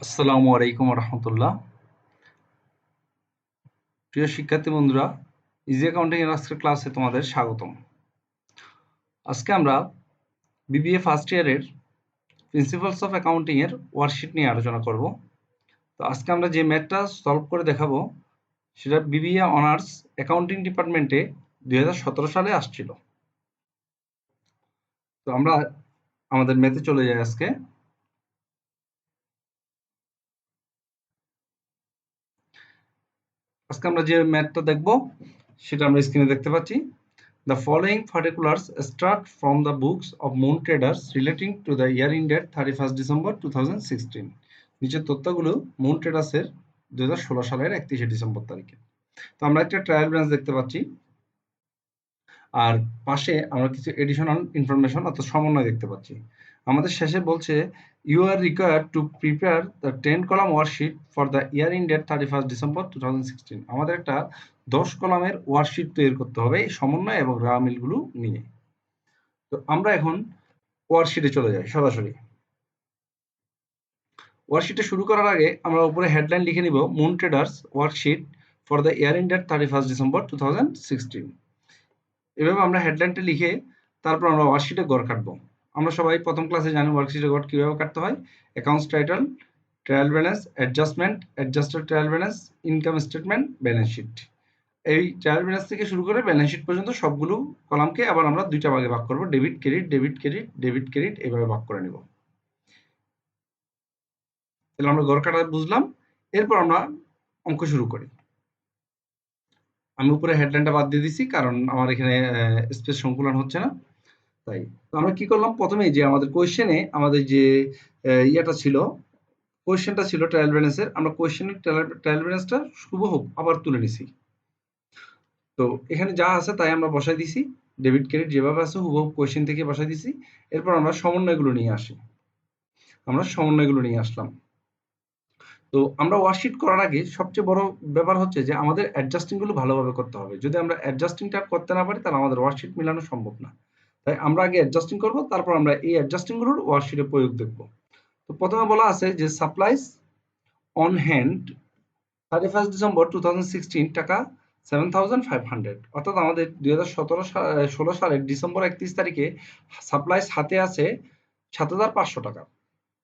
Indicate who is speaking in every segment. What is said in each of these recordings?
Speaker 1: আসসালামু আলাইকুম রহমতুল্লাহ। প্রিয় শিক্ষার্থী বন্ধুরা, ইজি অ্যাকাউন্টিং এর আজকের ক্লাসে তোমাদের স্বাগতম। আজকে আমরা বিবিএ ফার্স্ট ইয়ারের প্রিন্সিপালস অফ অ্যাকাউন্টিং এর ওয়ার্কশিট নিয়ে আলোচনা করব। তো আজকে আমরা যে ম্যাথটা সলভ করে দেখাবো সেটা বিবিএ অনার্স অ্যাকাউন্টিং ডিপার্টমেন্টে 2017 সালে আসছিল। তো আমরা আমাদের ম্যাথে চলে যাই আজকে। আজকে আমরা যে ম্যাথটা দেখব সেটা আমরা স্ক্রিনে দেখতে পাচ্ছি। The following particulars extract from the books of Moon Traders relating to the year ended 31st December 2016. নিচের তথ্যগুলো মুন ট্রেডার্সের 2016 সালের 31শে ডিসেম্বর তারিখে। তো আমরা একটা ট্রায়াল ব্যালেন্স দেখতে পাচ্ছি, আর পাশে আমরা কিছু এডিশনাল ইনফরমেশন অর্থাৎ সমন্বয় দেখতে পাচ্ছি। আমাদের শেষে বলছে you are required to prepare the 10 column worksheet for the year ended 31st December 2016। আমাদের একটা 10 কলামের ওয়ার্কশিট তৈরি করতে হবে এই সমন্বয় এবং রা মিলগুলো নিয়ে। তো আমরা এখন ওয়ার্কশিটে চলে যাই সরাসরি। ওয়ার্কশিটে শুরু করার আগে আমরা উপরে হেডলাইন লিখে নিব moon traders worksheet for the year ended 31st December 2016। এভাবে আমরা হেডলাইনটা লিখে তারপর আমরা ওয়ার্কশিটে গড় কাটবো। আমরা সবাই প্রথম ক্লাসে জানি ওয়ার্কশিটে গড় কিভাবে কাটতে হয়। Accounts title, trial balance, adjustment, adjusted trial balance, income statement, balance sheet. এই ট্রায়াল ব্যালেন্স থেকে শুরু করে ব্যালেন্স শিট পর্যন্ত সবগুলো কলামকে আবার আমরা দুইটা ভাগে ভাগ করব, debit credit, debit credit, debit credit, এভাবে ভাগ করে নিব। তাহলে আমরা গড় কাটা বুঝলাম। এরপর আমরা অঙ্ক শুরু করি। আমি উপরে হেডলাইনটা বাদ দিয়ে দিছি কারণ আমার এখানে স্পেস সংকুলন হচ্ছে না, তাই। তো আমরা কি করলাম, প্রথমেই যে আমাদের কোয়েশ্চেনে আমাদের যে ইয়েটা ছিল, কোয়েশ্চেনটা ছিল ট্রায়াল ব্যালেন্সের, আমরা কোয়েশ্চেনের ট্রায়াল ব্যালেন্সটা হুবহু আবার তুলে নিছি। তো এখানে যা আছে তাই আমরা বসাই দিছি, ডেবিট ক্রেডিট যেভাবে আছে হুবহু কোয়েশ্চেন থেকে বসাই দিছি। এরপর আমরা সমন্বয়গুলো নিয়ে আসি। আমরা সমন্বয়গুলো নিয়ে আসলাম। তো আমরা ওয়ার্কশিট করার আগে সবচেয়ে বড় ব্যাপার হচ্ছে যে আমাদের অ্যাডজাস্টিং গুলো ভালোভাবে করতে হবে। যদি আমরা অ্যাডজাস্টিংটা করতে না পারি তাহলে আমাদের ওয়ার্কশিট মিলানো সম্ভব না। তাই আমরা আগে অ্যাডজাস্টিং করব, তারপর আমরা এই অ্যাডজাস্টিং গুলোর ওয়ার্কশিটে প্রয়োগ দেখব। তো প্রথমে বলা আছে যে supplies on hand 31st December 2016 টাকা 7500, অর্থাৎ আমাদের 2016 সালের ডিসেম্বর 31 তারিখে সাপ্লাইস হাতে আছে 7500 টাকা।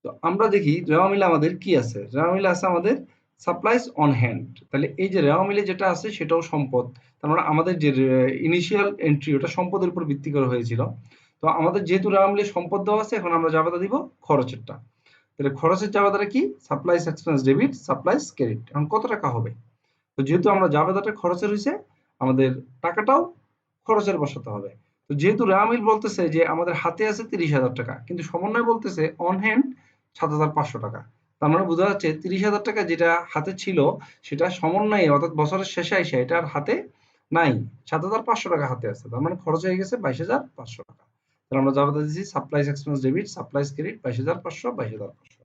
Speaker 1: তো আমরা দেখি রেওয়া মিলে আমাদের কি আছে। রেওয়া মিলে আছে আমাদের সাপ্লাইস অন হ্যান্ড। তাহলে এই যে রেওয়া মিলে যেটা আছে সেটাও সম্পদ। তার মানে আমাদের যে ইনিশিয়াল এন্ট্রি ওটা সম্পদের উপর ভিত্তি করে হয়েছিল। তো আমাদের যেহেতু রেওয়া মিলে সম্পদ দেওয়া আছে, এখন আমরা জাবেদা দিব খরচেরটা। তাহলে খরচের জাবেদাটা কি? Supplies expense debit, supplies credit. এখন কত টাকা হবে? তো যেহেতু আমরা জাবেদাটা খরচের হইছে, আমাদের টাকাটাও খরচের বসাতে হবে। তো যেহেতু রেওয়া মিল বলতেছে যে আমাদের হাতে আছে 30,000 টাকা, কিন্তু সমন্বয় বলতেছে অন হ্যান্ড 7,500 টাকা। তার মানে বোঝা যাচ্ছে 30,000 টাকা যেটা হাতে ছিল সেটা সমন্বয়ে অর্থাৎ বছরের শেষে এসে এটা আর হাতে নাই, 7,500 টাকা হাতে আছে। তার মানে খরচ হয়ে গেছে 22,500 টাকা। তাহলে আমরা জাবেদা দিচ্ছি supplies expense debit, supplies credit 22,500, 22,500।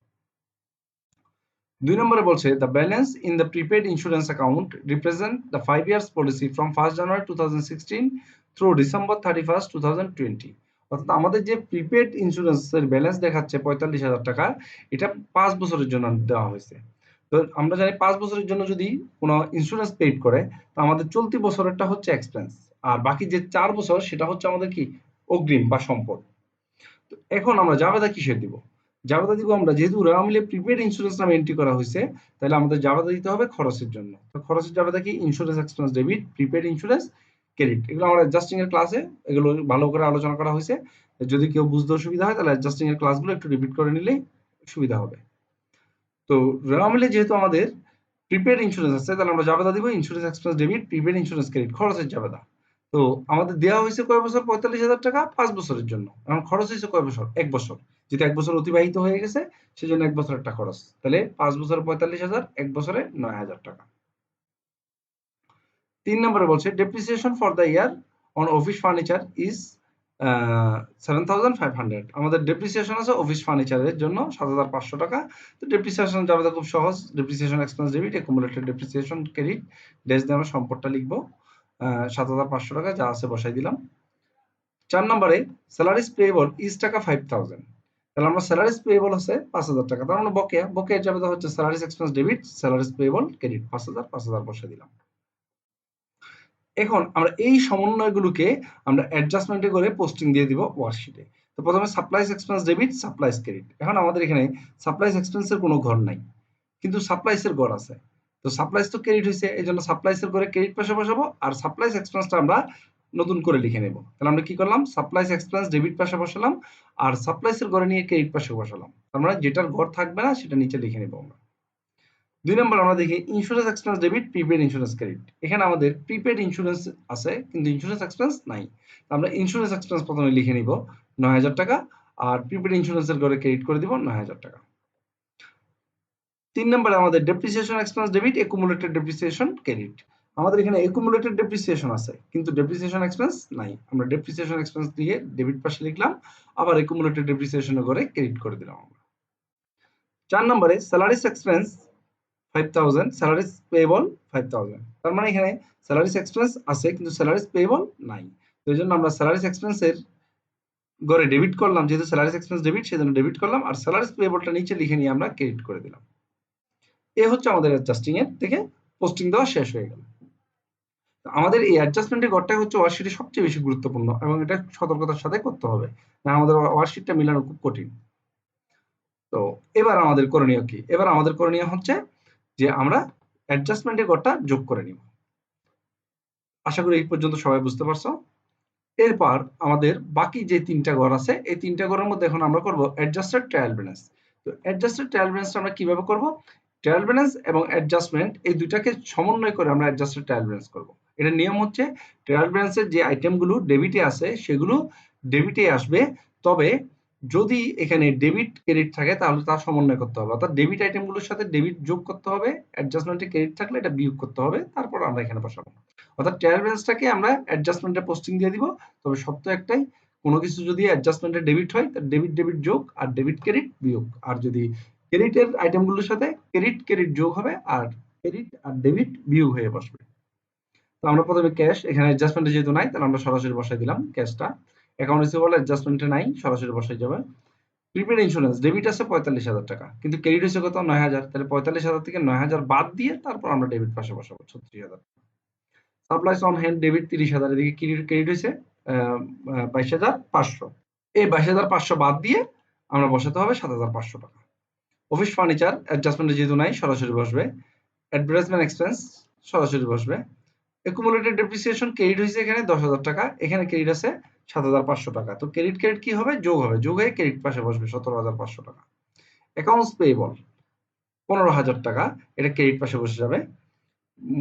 Speaker 1: 2 নম্বরে বলছে the balance in the prepaid insurance account represent the 5 years policy from 1st January 2016 through December 31st 2020। অর্থাৎ আমাদের যে প্রিপেড ইন্স্যুরেন্সের ব্যালেন্স দেখাচ্ছে 45,000 টাকা, এটা 5 বছরের জন্য দেওয়া হয়েছে। তো আমরা জানি 5 বছরের জন্য যদি কোনো ইন্স্যুরেন্স পেইড করে, তো আমাদের চলতি বছরেরটা হচ্ছে এক্সপেন্স, আর বাকি যে 4 বছর সেটা হচ্ছে আমাদের কি অগ্রিম বা সম্পদ। তো এখন আমরা জাবেদা কিসের দিব? জাবেদা দিব আমরা, যেহেতু রেওয়া মিলে প্রিপেড ইন্স্যুরেন্স নামে এন্ট্রি করা হয়েছে, তাহলে আমাদের জাবেদা দিতে হবে খরচের জন্য। তো খরচের জাবেদা কি? Insurance expense debit, prepaid insurance credit. এগুলো আমরা অ্যাডজাস্টিং এর ক্লাসে এগুলো ভালো করে আলোচনা করা হয়েছে। যদি কেউ বুঝতে অসুবিধা হয় তাহলে অ্যাডজাস্টিং এর ক্লাসগুলো একটু রিপিট করে নিলেই সুবিধা হবে। তো রেওয়া মিলে যেহেতু আমাদের প্রিপেড ইন্স্যুরেন্স আছে, তাহলে আমরা জাবেদা দিব insurance expense debit, prepaid insurance credit, খরচের জাবেদা। তো আমাদের দেওয়া হয়েছে কয় বছর? 45,000 টাকা 5 বছরের জন্য। এখন খরচ হয়েছে কয় বছর? 1 বছর। যেহেতু 1 বছর অতিবাহিত হয়ে গেছে সেজন্য 1 বছরের একটা খরচ। তাহলে 5 বছরে 45,000, 1 বছরে 9,000 টাকা। 3 নম্বরে বলছে depreciation for the year on office furniture is 7,500। আমাদের ডেপ্রিসিয়েশন আছে অফিস ফার্নিচারের জন্য 7,500 টাকা। তো ডেপ্রিসিয়েশন যাবে খুব সহজ, depreciation expense debit, accumulated depreciation credit, dash দিয়ে আমরা সম্পদটা লিখবো। 7,500 টাকা যা আছে বসাই দিলাম। 4 নম্বরে স্যালারিজ পেয়েবল ইজ টাকা 5,000। তাহলে আমরা স্যালারিজ পেয়েবল হচ্ছে 5,000 টাকা, তার মানে বকেয়া, বকেয়া যাবে তো হচ্ছে salaries expense debit, salaries payable credit, 5,000 বসে দিলাম। এখন আমরা এই সমন্বয়গুলোকে আমরা অ্যাডজাস্টমেন্টে করে পোস্টিং দিয়ে দিব ওয়ার্কশিটে। তো প্রথমে supplies expense debit, supplies credit. এখন আমাদের এখানে সাপ্লাইজ এক্সপেন্সের কোনো ঘর নাই, কিন্তু সাপ্লাইসের ঘর আছে। তো সাপ্লাইজ তো ক্রেডিট হয়েছে, এই জন্য সাপ্লাইসের ঘরে ক্রেডিট পাশে বসাবো, আর সাপ্লাইজ এক্সপেন্সটা আমরা নতুন করে লিখে নেব। তাহলে আমরা কি করলাম, সাপ্লাইজ এক্সপেন্স ডেবিট পাশে বসালাম, আর সাপ্লাইসের ঘরে নিয়ে ক্রেডিট পাশে বসালাম। তার মানে যেটার ঘর থাকবে না সেটা নিচে লিখে নেব আমরা। 2 নম্বর আমরা দেখি insurance expense debit, prepaid insurance credit. এখানে আমাদের প্রিপেড ইন্স্যুরেন্স আছে কিন্তু ইন্স্যুরেন্স এক্সপেন্স নাই। আমরা ইন্স্যুরেন্স এক্সপেন্স প্রথমে লিখে নিব 9,000 টাকা, আর প্রিপেড ইন্স্যুরেন্সের ঘরে ক্রেডিট করে দিব 9,000 টাকা। 3 নম্বরে আমাদের depreciation expense debit, accumulated depreciation credit. আমাদের এখানে একুমুলেটেড ডেপ্রিসিয়েশন আছে কিন্তু ডেপ্রিসিয়েশন এক্সপেন্স নাই। আমরা ডেপ্রিসিয়েশন এক্সপেন্স দিয়ে ডেবিট পাশে লিখলাম, আবার একুমুলেটেড ডেপ্রিসিয়েশনের ঘরে ক্রেডিট করে দিলাম আমরা। 4 নম্বরে স্যালারিস এক্সপেন্স 5,000, স্যালারিস পেয়েবল 5,000। তার মানে এখানে স্যালারিস এক্সপেন্স আছে কিন্তু স্যালারিস পেয়েবল নাই। তো এই জন্য আমরা স্যালারিস এক্সপেন্সের ঘরে ডেবিট করলাম, যেহেতু স্যালারিস এক্সপেন্স ডেবিট সেজন্য ডেবিট করলাম, আর স্যালারিস পেয়েবলটা নিচে লিখে নিয়ে আমরা ক্রেডিট করে দিলাম। এ হচ্ছে আমাদের অ্যাডজাস্টিং এর থেকে পোস্টিং দেওয়া শেষ হয়ে গেল। আমাদের এই অ্যাডজাস্টমেন্টের ঘরটাই হচ্ছে ওয়ার্কশিটে সবচেয়ে বেশি গুরুত্বপূর্ণ এবং এটা সতর্কতার সাথে করতে হবে, না আমাদের ওয়ার্কশিটটা মিলানো খুব কঠিন। তো এবার আমাদের করণীয় কি? এবার আমাদের করণীয় হচ্ছে যে আমরা অ্যাডজাস্টমেন্টের ঘরটা যোগ করে নিব। আশা করি এই পর্যন্ত সবাই বুঝতে পারছো। এরপর আমাদের বাকি যে 3টা ঘর আছে, এই 3টা ঘরের মধ্যে এখন আমরা করব অ্যাডজাস্টেড ট্রায়াল ব্যালেন্স। তো অ্যাডজাস্টেড ট্রায়াল ব্যালেন্সটা আমরা কিভাবে করব? ট্রায়াল ব্যালেন্স এবং অ্যাডজাস্টমেন্ট এই দুইটাকে সমন্বয় করে আমরা অ্যাডজাস্টেড ট্রায়াল ব্যালেন্স করব। এটার নিয়ম হচ্ছে ট্রায়াল ব্যালেন্সের যে আইটেমগুলো ডেবিটে আছে সেগুলো ডেবিটে আসবে, তবে যদি এখানে ডেবিট ক্রেডিট থাকে তাহলে তা সমন্বয় করতে হবে, অর্থাৎ ডেবিট আইটেমগুলোর সাথে ডেবিট যোগ করতে হবে, অ্যাডজাস্টমেন্টে ক্রেডিট থাকলে এটা বিয়োগ করতে হবে, তারপর আমরা এখানে বসাবো। অর্থাৎ ট্রায়াল ব্যালেন্সটাকে আমরা অ্যাডজাস্টমেন্টে পোস্টিং দিয়ে দিব, তবে শর্ত একটাই, কোনো কিছু যদি অ্যাডজাস্টমেন্টে ডেবিট হয় তার ডেবিট ডেবিট যোগ আর ডেবিট ক্রেডিট বিয়োগ, আর যদি ক্রেডিটের আইটেমগুলোর সাথে ক্রেডিট ক্রেডিট যোগ হবে আর ক্রেডিট আর ডেবিট বিয়োগ হয়ে বসবে। তো আমরা প্রথমে ক্যাশ, এখানে অ্যাডজাস্টমেন্টে যেহেতু নাই তাহলে আমরা সরাসরি বসাই দিলাম ক্যাশটা। অ্যাকাউন্ট রিসিভেবল অ্যাডজাস্টমেন্টে নাই, সরাসরি বসাই যাবে। প্রিপেড ইন্স্যুরেন্স ডেবিট আছে 45,000 টাকা কিন্তু ক্রেডিট হচ্ছে কত 9,000, তাহলে 45,000 থেকে 9,000 বাদ দিয়ে তারপর আমরা ডেবিট পাশে বসাবো 36,000। সাপ্লাইস অন হ্যান্ড ডেবিট 30,000, এদিকে ক্রেডিট হয়েছে 22,500। এই 22,500 বাদ দিয়ে আমরা বসাতে হবে 7,500 টাকা। অফিস ফার্নিচার অ্যাডজাস্টমেন্টে যেহেতু নাই সরাসরি বসবে। অ্যাডভার্টাইজমেন্ট এক্সপেন্স সরাসরি বসবে। একুমুলেটেড ডেপ্রিসিয়েশন ক্রেডিট হয়েছে এখানে 10,000 টাকা, এখানে ক্রেডিট আছে 7,500 টাকা। তো ক্রেডিট ক্রেডিট কি হবে? যোগ হবে, যোগ হয়ে ক্রেডিট পাশে বসবে 17,500 টাকা। অ্যাকাউন্টস পেয়েবল 15,000 টাকা, এটা ক্রেডিট পাশে বসে যাবে।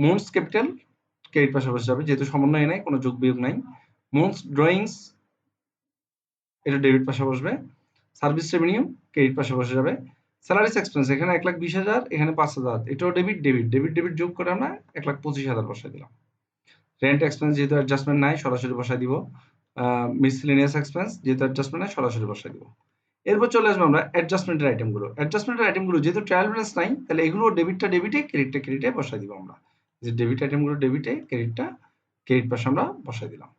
Speaker 1: মুনস ক্যাপিটাল ক্রেডিট পাশে বসে যাবে, যেহেতু সমন্বয় নাই, কোনো যোগ বিয়োগ নাই। মুনস ড্রয়িংস এটা ডেবিট পাশে বসবে। সার্ভিস রেভিনিউ ক্রেডিট পাশে বসে যাবে। স্যালারিস এক্সপেন্স এখানে 1,20,000, এখানে 5,000, এটাও ডেবিট ডেবিট ডেবিট ডেবিট যোগ করে আমরা 1,25,000 বসাই দিলাম। রেন্ট এক্সপেন্স যেহেতু অ্যাডজাস্টমেন্ট নাই সরাসরি বসাই দিব। মিসলেনিয়াস এক্সপেন্স যেহেতু অ্যাডজাস্টমেন্ট নাই সরাসরি বসাই দিব। এরপর চলে আসবো আমরা অ্যাডজাস্টমেন্টের আইটেমগুলো। অ্যাডজাস্টমেন্টের আইটেমগুলো যেহেতু ট্রায়াল ব্যালেন্স নাই তাহলে এগুলো ডেবিটটা ডেবিটে ক্রেডিটটা ক্রেডিটে বসাই দিব আমরা। যে ডেবিট আইটেমগুলো ডেবিটে, ক্রেডিটটা ক্রেডিট পাশে আমরা বসাই দিলাম।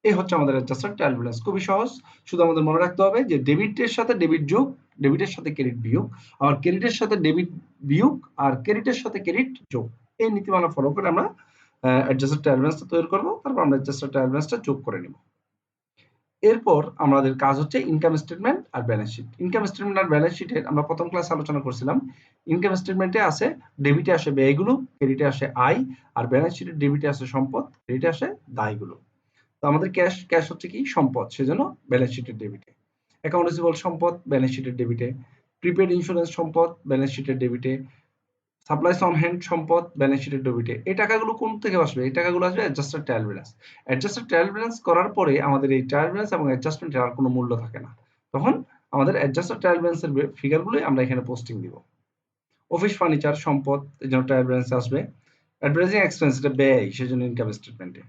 Speaker 1: এই হচ্ছে আমাদের অ্যাডজাস্টেড ট্রায়াল ব্যালেন্স, খুবই সহজ। শুধু আমাদের মনে রাখতে হবে যে ডেবিটের সাথে ডেবিট যোগ, ডেবিটের সাথে ক্রেডিট বিয়োগ, আর ক্রেডিটের সাথে ডেবিট বিয়োগ, আর ক্রেডিটের সাথে ক্রেডিট যোগ। এই নীতিমালা ফলো করে আমরা অ্যাডজাস্টেড ট্রায়াল ব্যালেন্সটা তৈরি করব, তারপর আমরা অ্যাডজাস্টেড ট্রায়াল ব্যালেন্সটা যোগ করে নেব। এরপর আমাদের কাজ হচ্ছে ইনকাম স্টেটমেন্ট আর ব্যালেন্স শিট। ইনকাম স্টেটমেন্ট আর ব্যালেন্স শিটের আমরা প্রথম ক্লাসে আলোচনা করছিলাম। ইনকাম স্টেটমেন্টে আছে ডেবিটে আসে ব্যয়গুলো, ক্রেডিটে আসে আয়, আর ব্যালেন্স শিটের ডেবিটে আসে সম্পদ, ক্রেডিটে আসে দায়গুলো। তো আমাদের ক্যাশ হচ্ছে কি সম্পদ, সেজন্য ব্যালেন্স শিটের ডেবিটে। অ্যাকাউন্ট রিসিভেবল সম্পদ, ব্যালেন্স শিটের ডেবিটে। প্রিপেড ইন্স্যুরেন্স সম্পদ, ব্যালেন্স শিটের ডেবিটে। সাপ্লাইস অন হ্যান্ড সম্পদ, ব্যালেন্স শিটের ডেবিটে। এই টাকাগুলো কোন থেকে আসবে? এই টাকাগুলো আসবে adjusted trial balance. Adjusted trial balance করার পরে আমাদের এই ট্রায়াল ব্যালেন্স এবং অ্যাডজাস্টমেন্টের আর কোনো মূল্য থাকে না, তখন আমাদের অ্যাডজাস্টেড ট্রায়াল ব্যালেন্সের ফিগারগুলোই আমরা এখানে পোস্টিং দিব। অফিস ফার্নিচার সম্পদ, এই জন্য ট্রায়াল ব্যালেন্সে আসবে। অ্যাডভার্টাইজিং এক্সপেন্স এটা ব্যয়, সেজন্য ইনকাম স্টেটমেন্টে।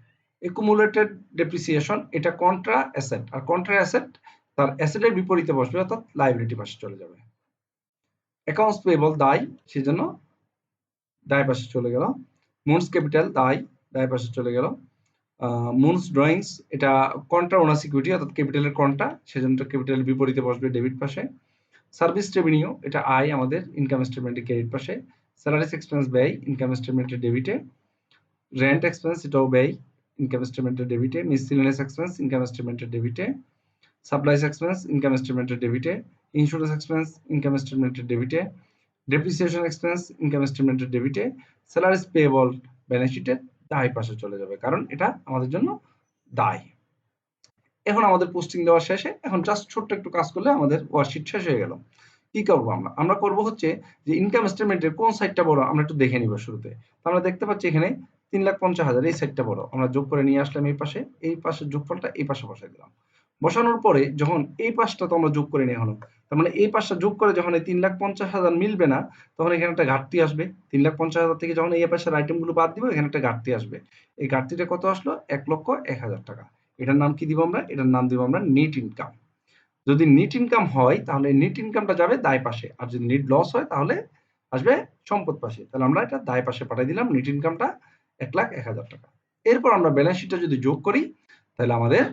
Speaker 1: একুমুলেটেড ডেপ্রিসিয়েশন এটা কন্ট্রা অ্যাসেট, আর কন্ট্রা অ্যাসেট তার অ্যাসেটের বিপরীতে বসবে, অর্থাৎ লাইবিলিটি পাশে চলে যাবে। অ্যাকাউন্টস পেয়েবল দায়, সেজন্য দায় পাশে চলে গেল। মুনস ক্যাপিটাল দায় পাশে চলে গেল। মুনস ড্রয়িংস এটা কন্ট্রা ওনার সিকিউরিটি, অর্থাৎ ক্যাপিটালের কন্ট্রা, সেজন্য ক্যাপিটালের বিপরীতে বসবে ডেবিট পাশে। সার্ভিস রেভিনিউ এটা আয় আমাদের ইনকাম স্টেটমেন্টের ক্রেডিট পাশে, স্যালারিস এক্সপেন্স ব্যয় ইনকাম স্টেটমেন্টের ডেবিটে, রেন্ট এক্সপেন্স এটাও ব্যয় ইনকাম স্টেটমেন্টের ডেবিটে, মিসসেলেনিয়াস এক্সপেন্স ইনকাম স্টেটমেন্টের ডেবিটে, সাপ্লাইস এক্সপেন্স ইনকাম স্টেটমেন্টের ডেবিটে, ইন্স্যুরেন্স এক্সপেন্স ইনকাম স্টেটমেন্টের ডেবিটে, ডেপ্রিসিয়েশন এক্সপেন্স ইনকাম স্টেটমেন্টের ডেবিটে, স্যালারিস পেয়েবল ব্যালেন্স শিটের দায় পাশে চলে যাবে, কারণ এটা আমাদের জন্য দায়। এখন আমাদের পোস্টিং দেওয়া শেষে, এখন জাস্ট ছোট্ট একটু কাজ করলে আমাদের ওয়ার্কশিট শেষ হয়ে গেল। কি করবো আমরা করব হচ্ছে যে ইনকাম স্টেটমেন্টের কোন সাইডটা বড় আমরা একটু দেখে নিব শুরুতে। আমরা দেখতে পাচ্ছি এখানে 3,50,000 এই সাইডটা বড়, আমরা যোগ করে নিয়ে আসলাম এই পাশে যোগফলটা এই পাশে বসাই দিলাম। বসানোর পরে যখন এই পাশটা তো আমরা যোগ করে নিই এখনো, তার মানে এই পাশটা যোগ করে যখন এই 3,50,000 মিলবে না, তখন এখানে একটা ঘাটতি আসবে। 3,50,000 থেকে যখন এই পাশের আইটেমগুলো বাদ দিব, এখানে একটা ঘাটতি আসবে। এই ঘাটতিটা কত আসলো? 1,01,000 টাকা। এটার নাম কি দিব আমরা? এটার নাম দিব আমরা নেট ইনকাম। যদি নেট ইনকাম হয় তাহলে নেট ইনকামটা যাবে দায় পাশে, আর যদি নেট লস হয় তাহলে আসবে সম্পদ পাশে। তাহলে আমরা এটা দায় পাশে পাঠিয়ে দিলাম, নেট ইনকামটা 1,01,000 টাকা। এরপর আমরা ব্যালেন্স শিটটা যদি যোগ করি তাহলে আমাদের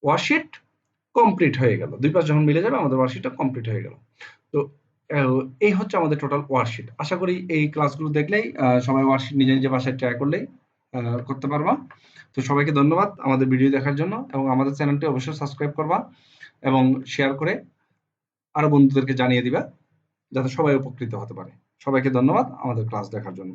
Speaker 1: ওয়ার্কশিট কমপ্লিট হয়ে গেল। দুই পাশ যখন মিলে যাবে আমাদের ওয়ার্কশিটটা কমপ্লিট হয়ে গেল। তো এই হচ্ছে আমাদের টোটাল ওয়ার্কশিট। আশা করি এই ক্লাসগুলো দেখলেই সবাই ওয়ার্কশিট নিজে নিজে বাসায় ট্রাই করলেই করতে পারবা। তো সবাইকে ধন্যবাদ আমাদের ভিডিও দেখার জন্য, এবং আমাদের চ্যানেলটি অবশ্যই সাবস্ক্রাইব করবা এবং শেয়ার করে আরো বন্ধুদেরকে জানিয়ে দিবা, যাতে সবাই উপকৃত হতে পারে। সবাইকে ধন্যবাদ আমাদের ক্লাস দেখার জন্য।